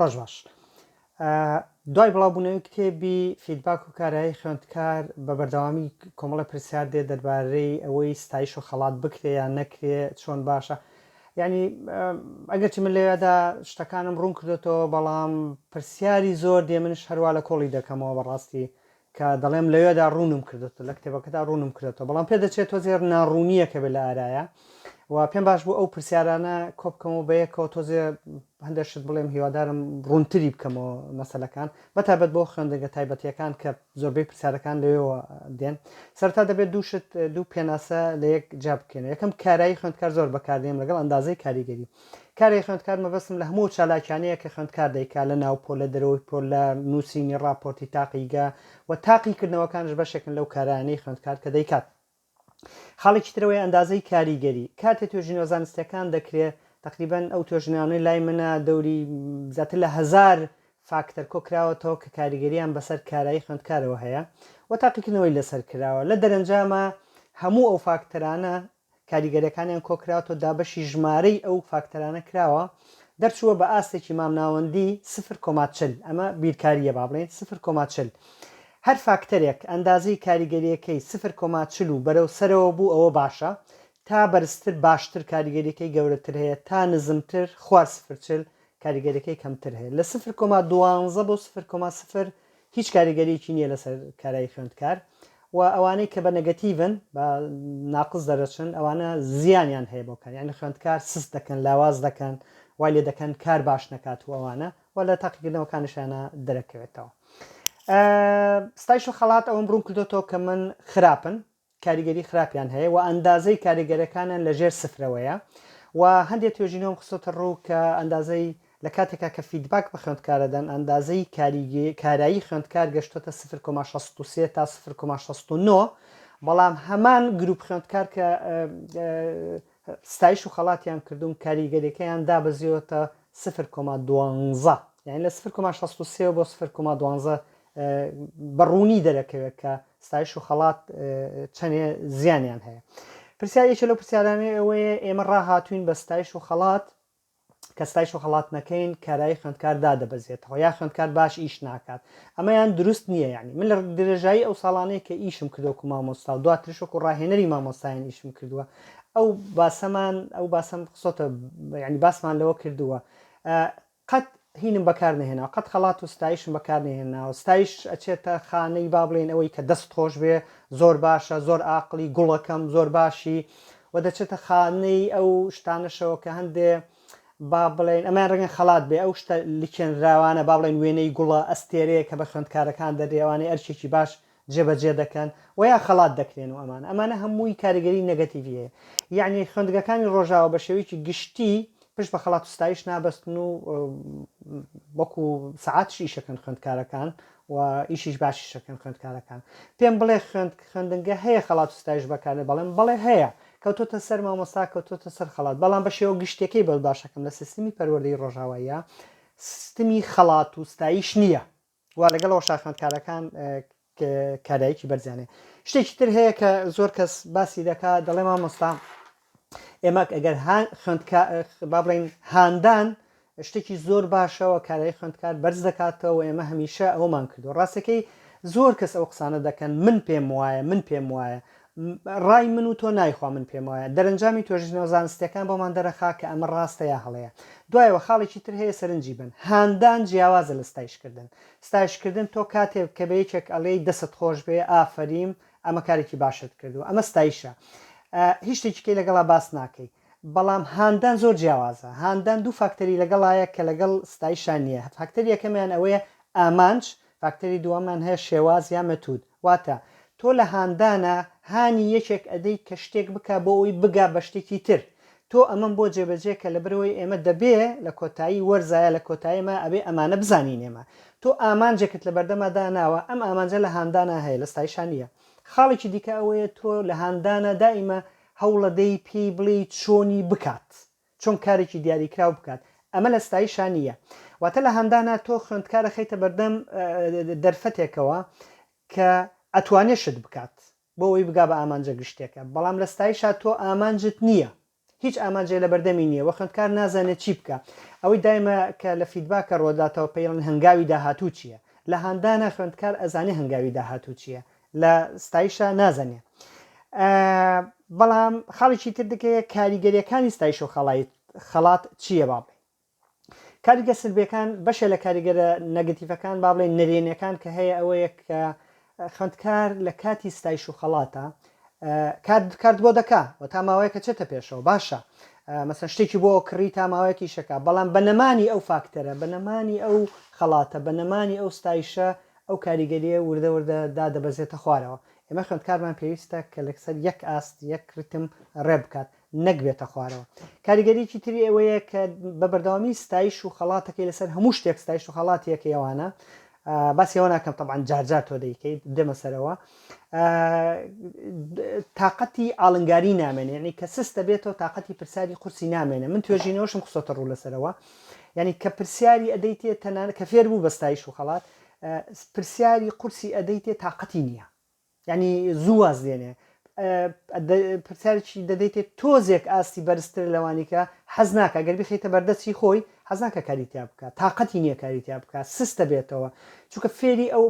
ڕۆژ باش. دوای بڵاوبوونەوەی کتێبی فیدباک و کارایی خوێندکار بە بەردەوامی کۆمەڵە پرسیار دێ دەربارەی ئەوەی ستایش و خەڵات بکرێ یان نەکرێ چۆن باشە. یعنی ئەگەرچی من لەوێدا شتەکانم ڕوون کردێتەوە بەڵام پرسیاری زۆر دێ منش هەروە لە کۆڵی دەکەمەوە بەڕاستی کە دەڵێم لەوێدا ڕوونم کردێتەوە لە کتێبەکەدا ڕوونم کردێتەوە بەڵام پێ دەچێت تۆزێر ناڕوونیە کە بێ لە ئارایە و پێم باش بوو ئەو پرسیارانە کۆبکەمەوە بەیەکەوە تۆزێ هەندێکشت بڵێم هیوادارم ڕوونتری بکەمەوە مەسەلەکان بەتابەت بۆ خوێندەگە تایبەتیەکان کە زۆربەی پرسیارەکان لەوێەوە دێن سەرتا دەبێت دوو پێناسە لە یەک جا بکەن یەکەم کارایی خوێندکار زۆر بەکاردێم لەگەڵ ئەندازەی کاریگەری کاری خوێندکار مەبەستم لە هەموو چالاکیانەیە کە خوێندکار دەیکا لە ناو پۆل لە دەرەوەی پۆل لە نووسینی ڕاپۆرتی تاقیگا و تاقیکردنەوەکانش بەشێکن لەو کارانەی خوێندکار کە دەیکات خاڵێکی ترەوەی ئەندازەی کاریگەری کاتێک توێژینەوە زانستیەکان دەکرێت تقریبان ئەو توێژنیانەی لای منە دەوری زیاتر لە 1000 فاکتەر کۆکراوەتەوە کە کاریگەریان بەسەر کارایی خوێندکارەوە هەیە و تاقیکردنەوەی لەسەر کراوە لە دەرەنجامە هەموو ئەو فاکتەرانە کاریگەریەکانیان کۆکراوەتەوە دابەشی ژمارەی ئەو فاکتەرانە کراوە دەرچووە بە ئاستێکی مامناوەندی 0.40 ئەمە بیرکاریە با بڵێن 0.40 هەر فاکتەرێک ئەندازەی کاریگەریەکەی 0.40 و بەرەو سەرەوە بوو ئەوە باشە تا بەرزتر باشتر کاریگەریەکەی گەورەتر هەیە تا نزمتر خوار 0.40 کاریگەریەکەی کەمتر هەیە لە 0.12 بۆ 0.0 هیچ کاریگەریەکی نییە لەسەر کارایی خوێندکار و ئەوانەی کە بە نەگەتیڤن بە ناقص دەرەچن ئەوانە زیانیان هەیە بۆکان یعنی خوێندکار سست دەکەن لاواز دەکەن وای لێ دەکەن کار باش نەکات و ئەوانە و لە تاقیکردنەوەکانشانە دەرەکەوێتەوە. ستایش و خەڵات ئەوم بڕوون کردێتەوە کە من خراپن کاریگەری خراپیان هەیە و ئەندازەی کاریگەرەکانیان لەژێر سفرەوەیە و هەندێک توێژینەوەم خستۆتە ڕوو کە ئەندازەی لە کاتێکا کە فیدباک بە خوێندکارەدەن ئەندازەی کارایی خوێندکار گەشتۆتە 0.63 تا 0.69 بەڵام هەمان گروپ خوێندکار کە ستایش و خەڵاتیان کردوون کاریگەریەکەیان دابەزیەوەتە 0.12 یعنی لە 0.63 بۆ 0.12 بەڕوونی دەرەکەوێت کە ستایش و خەڵات چەندێ زیانیان هەیە. پرسیارێکی لەو پرسیارانەی ئەوەیە ئێمە ڕاهاتوین بە ستایش و خەڵات کە ستایش و خەڵات نەکەین کارایی خوێندکار دادەبەزێتەوە یا خوێندکار باش ئیش ناکات ئەمەیان دروست نییە یعنی من لە درێژایی ئەو ساڵانەیە کە ئیشم کردوکو مامۆستا و دواترشک و ڕاهێنەری مامۆستایان ئیشم کردووە ئەو باسەم قسۆتە ینی باسمان لەوە کردووە قەت هینم بەکار نهێنا قەت خەڵات و ستایشم بەکار نهێناوە ستایش ئەچێتە خانەی با بڵێن ئەوەی کە دەست خۆش بێ زۆر باشە زۆر عاقلی گوڵەکەم زۆر باشی و دەچێتە خانەی ئەو شتانەشەوە کە هەندێ با بڵێن ئەمان ڕەنگە خەڵات بێ ئەو شتە لیکێنراوانە با بڵێن وێنەی گوڵە ئەستێرەیە کە بە خوێندکارەکان دەرێوانەی ئەرچێکی باش جێبەجێ دەکەن و یا خەڵات دەکرێن و ئەمانە هەمووی کاریگەری نەگەتیڤیە یعنی خوێندگەکانی ڕۆژاوە بە شێوەیەکی گشتی پشت بە خەڵات و ستایش نابەستن و وەکو سەعاتش ئیشەکەن خوێندکارەکان و ئیشیش باشی شەکەن خوێندکارەکان پێم بڵێ خوێندنگە هەیە خەڵات و ستایش بەکارێ بەڵێم بەڵێ هەیە کەوتۆتە سەر مامۆستا کەوتۆتە سەر خەڵات بەڵام بە شێوە گشتەکەی بەڵ باشەکەم لە سیستمی پەروەردەی ڕۆژاواییە سیستمی خەڵات و ستایش نییە وا لەگەڵەوە شاخوێندکارەکان کارایکی بەرزانێ شتێکی تر هەیە کە زۆر کەس باسی دەکات دەڵێ مامۆستا ئێمە ئەگەر با بڵێن هاندان شتێکی زۆر باشەوە کارایی خوێندکار بەرز دەکاتەوە ئێمە هەمیشە ئەومان کردو ڕاستەکەی زۆر کەس ئەو قسانە دەکەن من پێم وایە ڕای من و تۆ نایخوا من پێم وایە دەرەنجامی توێژینەوە زانستیەکان بۆمان دەرەخا کە ئەمە ڕاستە یا هەڵەیە دوایەوە خاڵێکی تر هەیە سەرنجی بن هاندان جیاوازە لە ستایشکردن تۆ کاتێک کە بە یەکێک ئەڵێی دەست خۆش بێ ئافریم ئەمە کارێکی باشت کردو ئەمە ستایشە هیچ شتێکیکەی لەگەڵا باس ناکەی بەڵام هاندان زۆر جیاوازە هاندان دوو فاکتەری لەگەڵایە کە لەگەڵ ستایشان نییە فاکتەری یەکەمیان ئەوەیە ئامانج فاکتەری دووەمان هەیە شێواز یا مەتود واتە تۆ لە هاندانە هانی یەکێک ئەدەی کە شتێک بکە بۆ ئەوی بگا بە شتێکی تر تۆ ئەمەم بۆ جێبەجێ کە لە بەرەوەی ئێمە دەبێ لە کۆتایی وەرزایە لە کۆتاییمە ئەبێ ئەمانە بزانین ئێمە تۆ ئامانجێکت لە بەردەمەدا ناوە ئەم ئامانجە لە هاندانە هەیە لە ستایشان نییە خاڵێکی دیکە ئەوەیە تۆ لە هاندانە دائیمە هەوڵەدەی پێی بڵێ چۆنی بکات چۆن کارێکی دیاریکراو بکات ئەمە لە ستایشان نییە واتە لە هەندانە تۆ خوێندکارە خەیتە بەردەم دەرفەتێکەوە کە ئەتوانێت شت بکات بۆ ئەوی بگا بە ئامانجە گشتێکە بەڵام لە ستایشا تۆ ئامانجت نییە هیچ ئامانجێ لە بەردەمی نییە وە خوێندکار نازانێت چی بکە ئەوەی دایمە کە لە فیدباکە ڕۆداتەوە پێڵن هەنگاوی داهاتوو چییە لە هاندانە خوێندکار ئەزانێ هەنگاوی داهاتوو چییە لە ستایشە نازانێ بەڵام خاڵێکی تر دەکەیە کاریگەریەکانی ستایش و خەڵات چییە باڵێ کاریگە سلبیەکان بەشە لە کاریگەرە نەگەتیڤەکان با بڵێن نەرێنیەکان کە هەیە ئەوەیە کە خوێندکار لە کاتی ستایش و خەڵاتە کارد بۆ دەکا و تا ماوەیە کە چێتە پێشەوە باشە مەسەن شتێکی بۆ کڕی تا ماوەیەکی شەکە بەڵام بەنەمانی ئەو فاکتەرە بەنەمانی ئەو خەڵاتە بەنەمانی ئەو ستایشە ئەو کاریگەریە وردە وردە دادەبەزێتە خوارەوە ئێمە خوێندکارمان پێویستە کە لەسەر یەک ئاست یەک ڕتم ڕێ بکات نەکبێتە خوارەوە کاریگەریکی تری ئەوەیە کە بە بەردەوامی ستایش و خەڵاتەکەی لەسەر هەموو شتێک ستایش و خەڵاتیەکەیەوانە باسی ئەوە ناکەم طبعاً جارجار تۆ دەیکەیت دێمە سەرەوە تااقەتی ئاڵنگاری نامێنێ یعنی کە سستە بێتەوە تااقەتی پرسیاری قورسی نامێنێ من توێژینەوەشم قسۆتە ڕوو لەسەرەوە یعنی کە پرسیاری ئەدەیتێ تەنانە کە فێر بوو بە ستایش و خەڵات پرسیاری قورسی ئەدەیتێ تااقەتی نییە یعنی زوو واز دێنێ پرسیارێکی دەدەیتێت تۆزێک ئاستی بەرزتر لەوانیکە حەز ناکە گەر بخیتە بەردەستی خۆی حەز ناکە کاریتیا بکە تااقەتی نییە کاریتیا بکە سستە بێتەوە چونکە فێری ئەو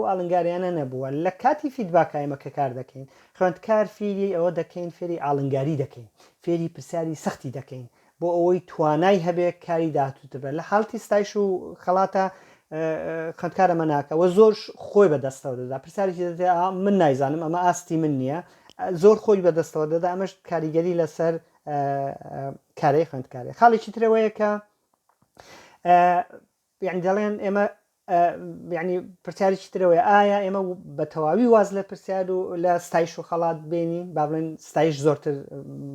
ئاڵنگاریانە نەبووە لە کاتی فیدباکە ئێمە کە کار دەکەین خوێندکار فێری ئەوە دەکەین فێری ئاڵنگاری دەکەین فێری پرسیاری سەختی دەکەین بۆ ئەوەی توانای هەبێ کاری داهاتووتر بێت لە حاڵتی ستایش و خەڵاتە خوێندکارەمە ناکەوە زۆر خۆی بەدەستەوە دەدا پرسیارێکی دەدێ من نایزانم ئەمە ئاستی من نییە زۆر خۆی بەدەستەوە دەدا ئەمەش کاریگەری لەسەر کارەی خوێندکاری خاڵێکی ترەوەیە کە یعنی دەڵێن ئێمە یعنی پرسیارێکی ترەوەی ئایا ئێمە بە تەواوی واز لە پرسیار و لە ستایش و خەڵات بینی با بڵێن ستایش زۆرتر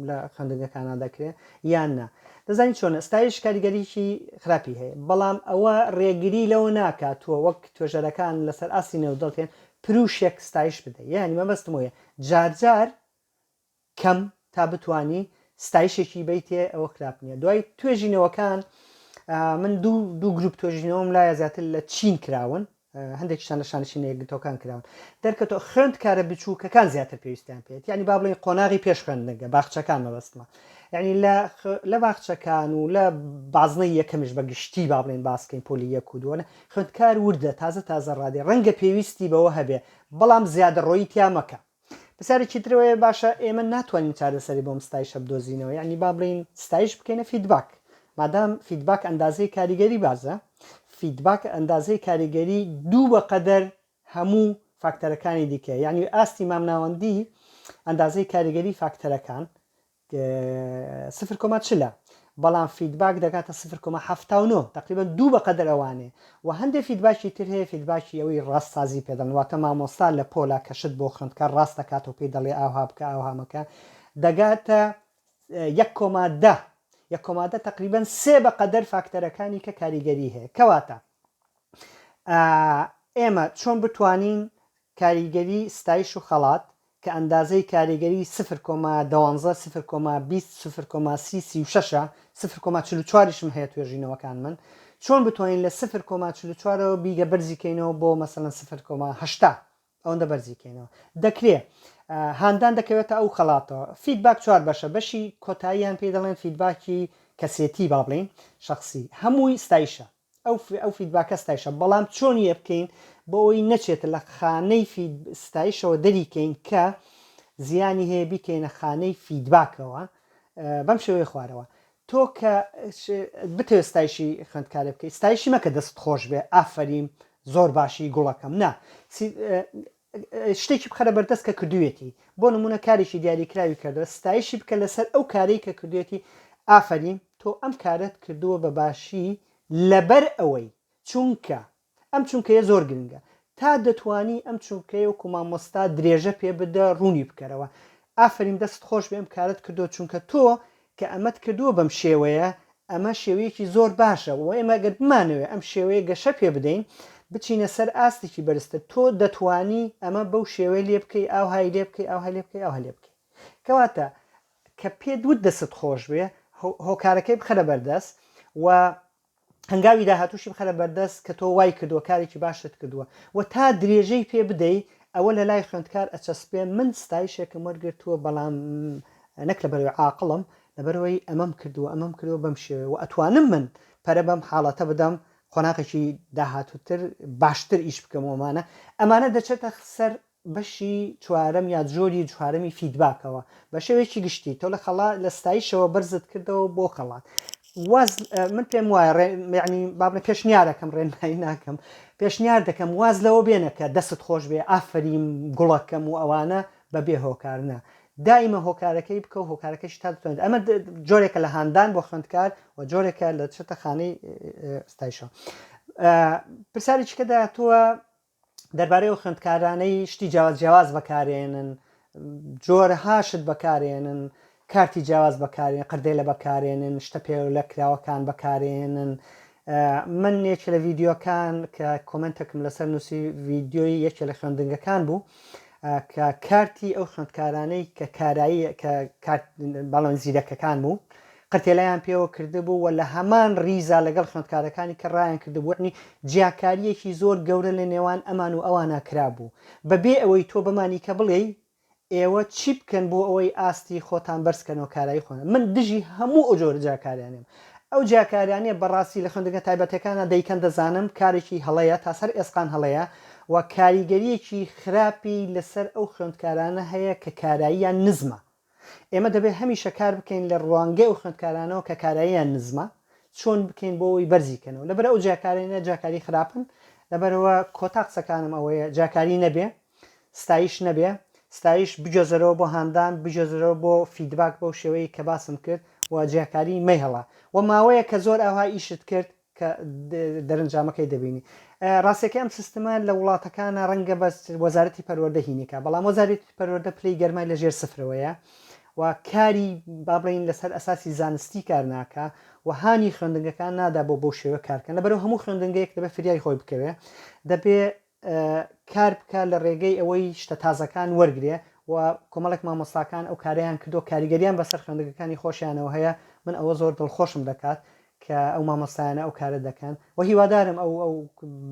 لە خوێندنگەکانە دەکرێت یان نا دەزانین چۆنە ستایش کاریگەریکی خراپی هەیە بەڵام ئەوە ڕێگری لەوە ناکاتوە وەک توێژەرەکان لەسەر ئاسی نێو دڵتێن پروشێک ستایش بدە یعنی مەبەستم وەیە جارجار کەم تا بتانی ستایشێکی بیتێ ئەوە خراپ نییە دوای توێژینەوەکان من دوو گروپ توێژینەوەم لایە زیاتر لە چین کراون هەندێکیشان لە شانشینەیەکگرتوەکان کراون دەرکەوتەوە خوێندکارە بچووکەکان زیاتر پێویستیان پێێت ینی با بڵێن قۆناغی پێش خوێندنگە باخچەکان مەبەستمە یعنی لە باخچەکان و لە بازنەی یەکەمیش بە گشتی با بڵێن باسکەین پۆلی یەک و دووەنە خوێندکار وردە تازە ڕادێ ڕەنگە پێویستی بەوە هەبێ بەڵام زیادە ڕۆیی تیا مەکە پرسیارێکی ترەوەیە باشە ئێمە ناتوانین چارەسەری بۆم ستایشە بدۆزینەوە یعنی با بڵین ستایش بکەینە فیدباک مادام فیدباک ئەندازەی کاریگەری بازە فیدباک ئەندازەی کاریگەری دوو بەقەدەر هەموو فاکتەرەکانی دیکە یعنی ئاستی مامناوەندی ئەندازەی کاریگەری فاکتەرەکان 0.4 بەڵام فیدباک دەکاتە 0.79 تقریبا دوو بەقەدەر ئەوانێ و هەندێک فیدباکی تر هەیە فیدباکی ئەوەی ڕاستسازی پێدەن واتە مامۆستا لە پۆلا کەشت بۆ خوێندکار ڕاست دەکاتەوە پێی دەڵێ ئاها بکە ئاهامەکە دەگاتە 1.10 تقریبا 3 بەقەدەر فاکتەرەکانی کە کاریگەری هەیە کەواتە ئێمە چۆن بتوانین کاریگەری ستایش و خەڵات کە ئەندازەی کاریگەری 0.12 0.20 0.36 0.44شم هەیە توێژینەوەکان من چۆن بتوانین لە 0.44ەوە بیگە بەرزیکەینەوە بۆ مەسەڵەن 0.8 ئەوەندە بەرزیکەینەوە دەکرێت هاندان دەکەوێتە ئەو خەڵاتەوە فیدباک 4 بەشە بەشی کۆتاییان پێی دەڵێن فیدباکی کەسێتی با بڵین شخصی هەمووی ستایشە ئەو فیدباکە ستایشە بەڵام چۆنیە بکەین بۆ ئەوی نەچێت لە خانەی ستایشەوە دەریکەین کە زیانی هەیە بیکەینە خانەی فیدباکەوە بەم شێوەیە خوارەوە تۆ کە بتەوێت ستایشی خوێندکارە بکەیت ستایشی مەکە دەست خۆش بێ ئافرین زۆر باشی گوڵەکەم نا شتێکی بخەرە بەردەست کە کردوێتی بۆ نمونە کارێکی دیاریکراوی کردەوە ستایشی بکە لەسەر ئەو کارەی کە کردوێتی ئافرین تۆ ئەم کارت کردووە بە باشی لەبەر ئەوەی چونکە ئەم چونکەیە زۆر گرنگە تا دەتوانی ئەم چونکەیە و مامۆستا درێژە پێ بدە ڕوونی بکەرەوە ئافرین دەست خۆش بێ ئەم کارت کردو چونکە تۆ کە ئەمەت کردووە بەم شێوەیە ئەمە شێوەیەکی زۆر باشە و ئێمە گەر بمانەوێ ئەم شێوەیە گەشە پێ بدەین بچینە سەر ئاستێکی بەرزتر تۆ دەتوانی ئەمە بەو شێوەیە لێ بکەی ئاوهای لێ بکەی ئاوها لێ بکەی ئاوها لێ بکەی کەواتە کە پێت وت دەست خۆش بێ هۆکارەکەی بخەرە بەردەست و هەنگاوی داهاتووشی بخەرە بەردەست کە تۆ وای کردووە کارێکی باشت کردووە و تا درێژەی پێ بدەی ئەوە لە لای خوێندکار ئەچەسپێ من ستایشێکم وەرگرتووە بەڵام نەک لە بەروی عاقڵم لەبەرەوەی ئەمەم کردووە بەم شێوە و ئەتوانم من پەرە بەم حاڵەتە بدەم قۆناغێکی داهاتووتر باشتر ئیش بکەمەوەمانە ئەمانە دەچێتە سەر بەشی چوارەم یا جۆری چوارەمی فیدباکەوە بە شێوەیەکی گشتی تۆ لە خەڵات لە ستایشەوە بەرزت کردەوە بۆ خەڵات من پێم وایە یعنی بابنە پێشنیارەکەم ڕێنمایی ناکەم پێشنیار دەکەم واز لەوە بێنە کە دەست خۆش بێ ئافرین گوڵەکەم و ئەوانە بەبێ هۆکارنە دائیمە هۆکارەکەی بکە و هۆکارەکەش تا دەتوانێت ئەمە جۆرێکە لە هاندان بۆ خوێندکار و جۆرێکە لە چێتە خانەی ستایشەوە پرسیارێکی کە داهاتووە دەربارەی ئەو خوێندکارانەی شتی جیاواز بەکارێنن جۆرەهاشت بەکارێنن کارتی جیاواز بەکارێن قردەی لە بەکارێنن شتە پێ لە کراوەکان بەکارێنن من یەکێ لە ڤیددیۆکان کە کۆمنتێکم لەسەر نووسی ڤیددیۆی یەکێ لە خوێندنگەکان بوو کە کارتی ئەو خوێندکارانەی کە کارایی کە باڵۆن زیرەکەکان بوو قرتێلایان پێوە کردبوو و لە هەمان ریزا لەگەڵ خوێندکارەکانی کە ڕایان کردبوونی جیاکاریەکی زۆر گەورە لە نێوان ئەمان و ئەوانە کرابوو بەبێ ئەوەی تۆ بمانی کە بڵێ ئێوە چی بکەن بۆ ئەوەی ئاستی خۆتان بەرزکەنەوە کارایی خۆن من دژی هەموو ئەو جۆرە جاکاریانم ئەو جاکاریانە بەڕاستی لە خوێندنگە تایبەتەکانە دەیکەن دەزانم کارێکی هەڵەیە تا سەر ئێسقان هەڵەیە و کاریگەریەکی خراپی لەسەر ئەو خوێندکارانە هەیە کە کاراییان نزمە ئێمە دەبێت هەمیشە کار بکەین لە ڕوانگەی ئەو خوێندکارانەوە کە کاراییان نزمە چۆن بکەین بۆ ئەوی بەرزیکەنەوە لەبەر ئەو جاکارێنە جاکاری خراپن لەبەرەوە کۆتا قسەکانم ئەوەیە جاکاری نەبێ ستایش نەبێ ستایش بجۆزەرەوە بۆ هاندان بجۆزەرەوە بۆ فیدباک بەو شێوەیە کە باسم کرد و جیاکاری مەیهڵا و ماوەیە کە زۆر ئەوها ئیشت کرد کە دەرەنجامەکەی دەبینی ڕاستەکە ئەم سیستمە لە وڵاتەکانە ڕەنگە بەس وەزارەتی پەروەردە هینیکە بەڵام وەزارەتی پەروەردە پلەی گەرمای لەژێر سفرەوەیە و کاری بابڕین لەسەر ئەساسی زانستی کار ناکە و هانی خوێندنگەکان نادا بۆ شێوە کارکەن لەبەرەوە هەموو خوێندنگەیەک دەبێت فریای خۆی بکەوێ دەبێت کار بکە لە ڕێگەی ئەوەی شتە تازەکان وەرگێ و کۆمەڵێک مامۆستاکان ئەو کاریان کردو کاریگەریان بەسەر خوێندنگەکانی خۆشیانەوە هەیە من ئەوە زۆر دڵخۆشم دەکات کە ئەو مامۆستایانە ئەو کارە دەکەن و هیوادارم ئەو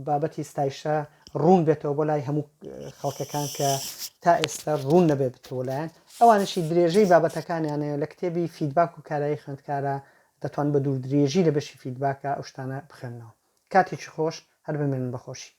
بابەتی ستایشە ڕوون بێتەوە بۆ لای هەموو خەڵکەکان کە تا ئێستا ڕوون نەبێت بتۆلایەن ئەوانشی درێژەی بابەتەکانیانەیە لە کتێبی فیدباک و کارایی خوێندکارە دەتوان بە دوور درێژی لە بەشی فیدباکە ئەو شتانە بخێنەوە کاتێکی خۆش هەر بمێنن بەخۆشی